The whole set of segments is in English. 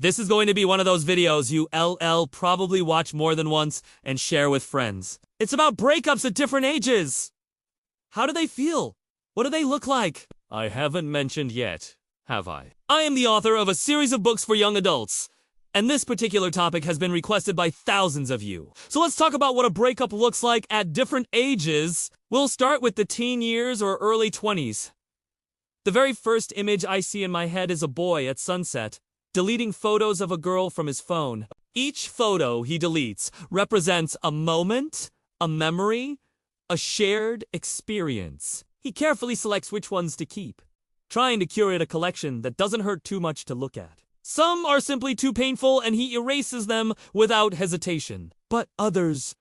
This is going to be one of those videos you probably watch more than once and share with friends. It's about breakups at different ages. How do they feel? What do they look like? I haven't mentioned yet, have I? I am the author of a series of books for young adults, and this particular topic has been requested by thousands of you. So let's talk about what a breakup looks like at different ages. We'll start with the teen years or early 20s. The very first image I see in my head is a boy at sunset, deleting photos of a girl from his phone. Each photo he deletes represents a moment, a memory, a shared experience. He carefully selects which ones to keep, trying to curate a collection that doesn't hurt too much to look at. Some are simply too painful and he erases them without hesitation. But others,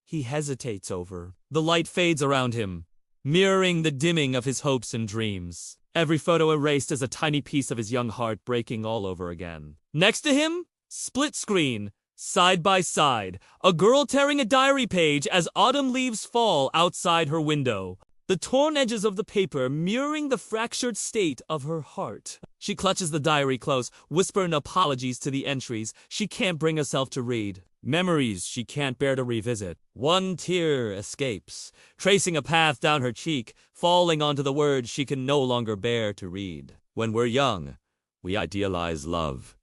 he hesitates over. The light fades around him, mirroring the dimming of his hopes and dreams. Every photo erased as a tiny piece of his young heart breaking all over again. Next to him, split screen, side by side, a girl tearing a diary page as autumn leaves fall outside her window. The torn edges of the paper mirroring the fractured state of her heart. She clutches the diary close, whispering apologies to the entries she can't bring herself to read. Memories she can't bear to revisit. One tear escapes, tracing a path down her cheek, falling onto the words she can no longer bear to read. When we're young, we idealize love.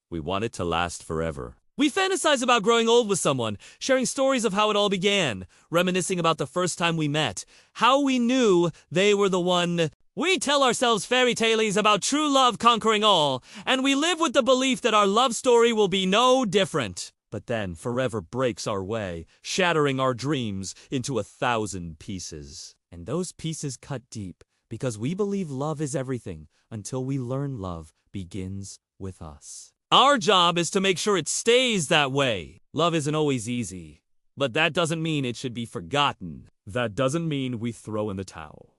We want it to last forever. We fantasize about growing old with someone, sharing stories of how it all began, reminiscing about the first time we met, how we knew they were the one. We tell ourselves fairy tales about true love conquering all, and we live with the belief that our love story will be no different. But then forever breaks our way, shattering our dreams into 1,000 pieces. And those pieces cut deep, because we believe love is everything, until we learn love begins with us. Our job is to make sure it stays that way. Love isn't always easy, but that doesn't mean it should be forgotten. That doesn't mean we throw in the towel.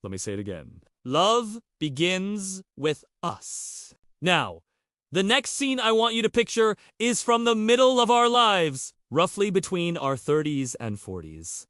Let me say it again. Love begins with us. Now, the next scene I want you to picture is from the middle of our lives, roughly between our 30s and 40s.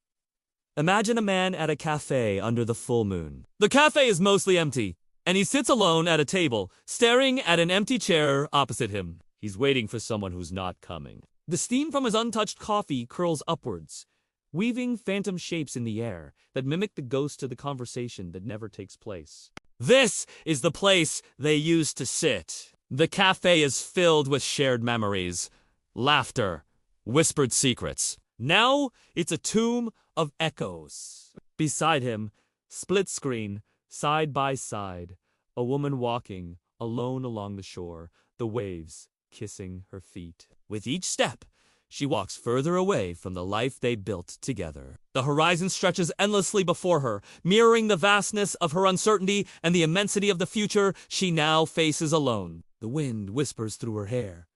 Imagine a man at a cafe under the full moon. The cafe is mostly empty, and he sits alone at a table, staring at an empty chair opposite him. He's waiting for someone who's not coming. The steam from his untouched coffee curls upwards, weaving phantom shapes in the air that mimic the ghost of the conversation that never takes place. This is the place they used to sit. The cafe is filled with shared memories, laughter, whispered secrets. Now it's a tomb of echoes. Beside him, split screen, side by side, a woman walking, alone along the shore, the waves kissing her feet. With each step, she walks further away from the life they built together. The horizon stretches endlessly before her, mirroring the vastness of her uncertainty and the immensity of the future she now faces alone. The wind whispers through her hair,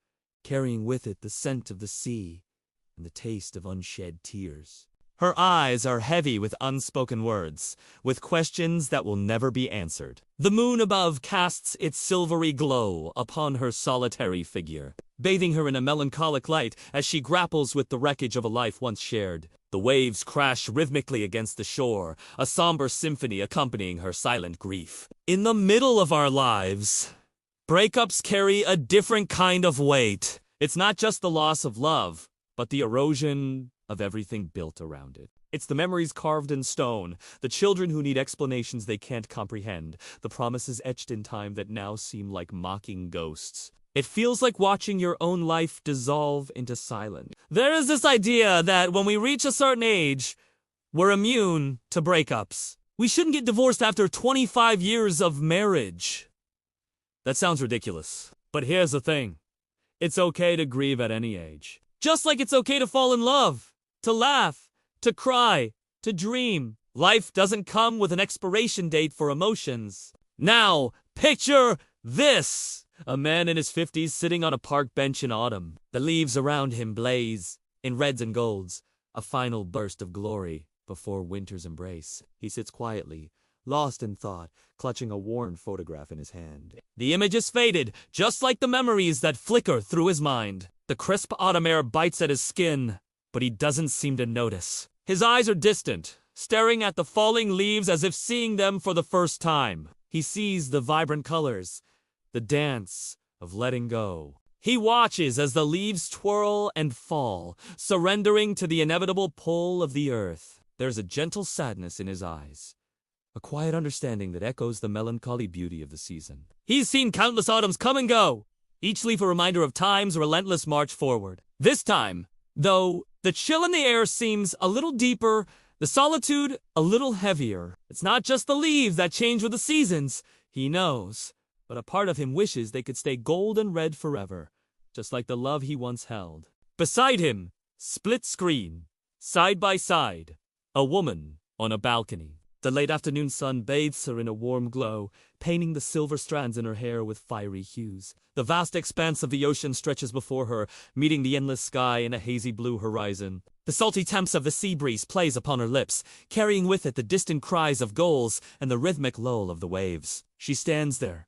carrying with it the scent of the sea and the taste of unshed tears. Her eyes are heavy with unspoken words, with questions that will never be answered. The moon above casts its silvery glow upon her solitary figure, bathing her in a melancholic light as she grapples with the wreckage of a life once shared. The waves crash rhythmically against the shore, a somber symphony accompanying her silent grief. In the middle of our lives, breakups carry a different kind of weight. It's not just the loss of love, but the erosion of everything built around it. It's the memories carved in stone, the children who need explanations they can't comprehend, the promises etched in time that now seem like mocking ghosts. It feels like watching your own life dissolve into silence. There is this idea that when we reach a certain age, we're immune to breakups. We shouldn't get divorced after 25 years of marriage. That sounds ridiculous. But here's the thing. It's okay to grieve at any age. Just like it's okay to fall in love, to laugh, to cry, to dream. Life doesn't come with an expiration date for emotions. Now, picture this. A man in his 50s sitting on a park bench in autumn. The leaves around him blaze, in reds and golds, a final burst of glory before winter's embrace. He sits quietly, lost in thought, clutching a worn photograph in his hand. The image is faded, just like the memories that flicker through his mind. The crisp autumn air bites at his skin, but he doesn't seem to notice. His eyes are distant, staring at the falling leaves as if seeing them for the first time. He sees the vibrant colors, the dance of letting go. He watches as the leaves twirl and fall, surrendering to the inevitable pull of the earth. There's a gentle sadness in his eyes, a quiet understanding that echoes the melancholy beauty of the season. He's seen countless autumns come and go, each leaf a reminder of time's relentless march forward. This time, though, the chill in the air seems a little deeper, the solitude a little heavier. It's not just the leaves that change with the seasons, he knows, but a part of him wishes they could stay gold and red forever, just like the love he once held. Beside him, split screen, side by side, a woman on a balcony. The late afternoon sun bathes her in a warm glow, painting the silver strands in her hair with fiery hues. The vast expanse of the ocean stretches before her, meeting the endless sky in a hazy blue horizon. The salty temps of the sea breeze plays upon her lips, carrying with it the distant cries of gulls and the rhythmic lull of the waves. She stands there,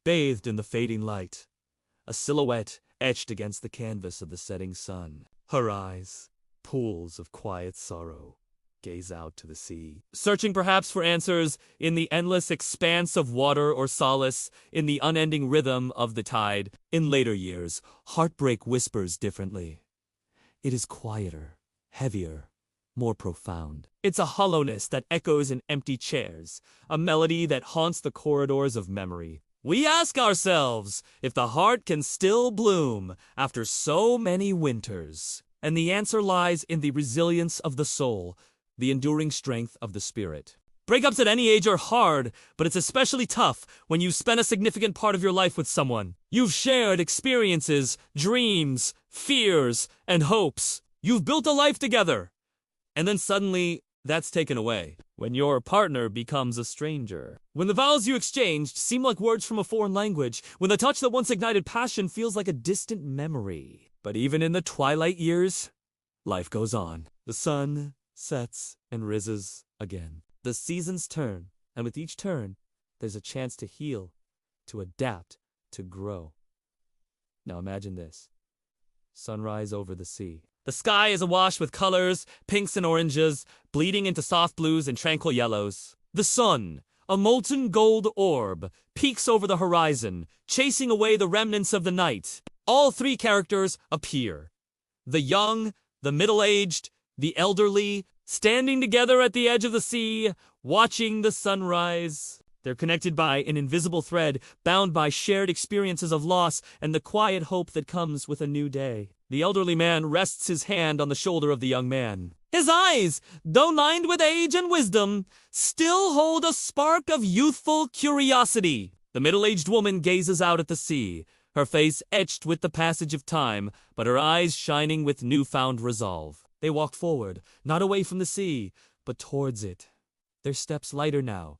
bathed in the fading light, a silhouette etched against the canvas of the setting sun. Her eyes, pools of quiet sorrow, gaze out to the sea, searching perhaps for answers in the endless expanse of water or solace in the unending rhythm of the tide. In later years, Heartbreak whispers differently. It is quieter, heavier, more profound. It's a hollowness that echoes in empty chairs, a melody that haunts the corridors of memory. We ask ourselves if the heart can still bloom after so many winters. And the answer lies in the resilience of the soul, the enduring strength of the spirit. Breakups at any age are hard, but it's especially tough when you've spent a significant part of your life with someone. You've shared experiences, dreams, fears, and hopes. You've built a life together. And then suddenly, that's taken away. When your partner becomes a stranger. When the vows you exchanged seem like words from a foreign language. When the touch that once ignited passion feels like a distant memory. But even in the twilight years, life goes on. The sun sets and rises again. The seasons turn, and with each turn, there's a chance to heal, to adapt, to grow. Now imagine this. Sunrise over the sea. The sky is awash with colors, pinks and oranges, bleeding into soft blues and tranquil yellows. The sun, a molten gold orb, peeks over the horizon, chasing away the remnants of the night. All three characters appear. The young, the middle-aged, the elderly, standing together at the edge of the sea, watching the sunrise. They're connected by an invisible thread, bound by shared experiences of loss and the quiet hope that comes with a new day. The elderly man rests his hand on the shoulder of the young man. His eyes, though lined with age and wisdom, still hold a spark of youthful curiosity. The middle-aged woman gazes out at the sea, her face etched with the passage of time, but her eyes shining with newfound resolve. They walk forward, not away from the sea, but towards it. Their steps lighter now,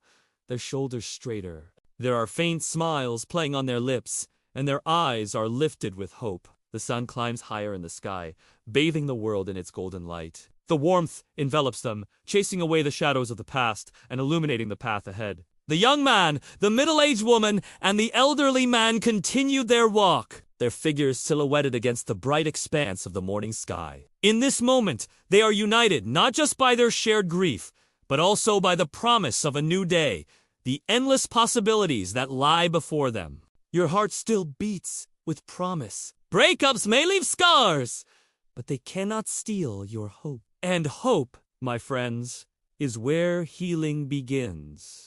their shoulders straighter. There are faint smiles playing on their lips, and their eyes are lifted with hope. The sun climbs higher in the sky, bathing the world in its golden light. The warmth envelops them, chasing away the shadows of the past and illuminating the path ahead. The young man, the middle-aged woman, and the elderly man continue their walk, their figures silhouetted against the bright expanse of the morning sky. In this moment, they are united not just by their shared grief, but also by the promise of a new day, the endless possibilities that lie before them. Your heart still beats with promise. Breakups may leave scars, but they cannot steal your hope. And hope, my friends, is where healing begins.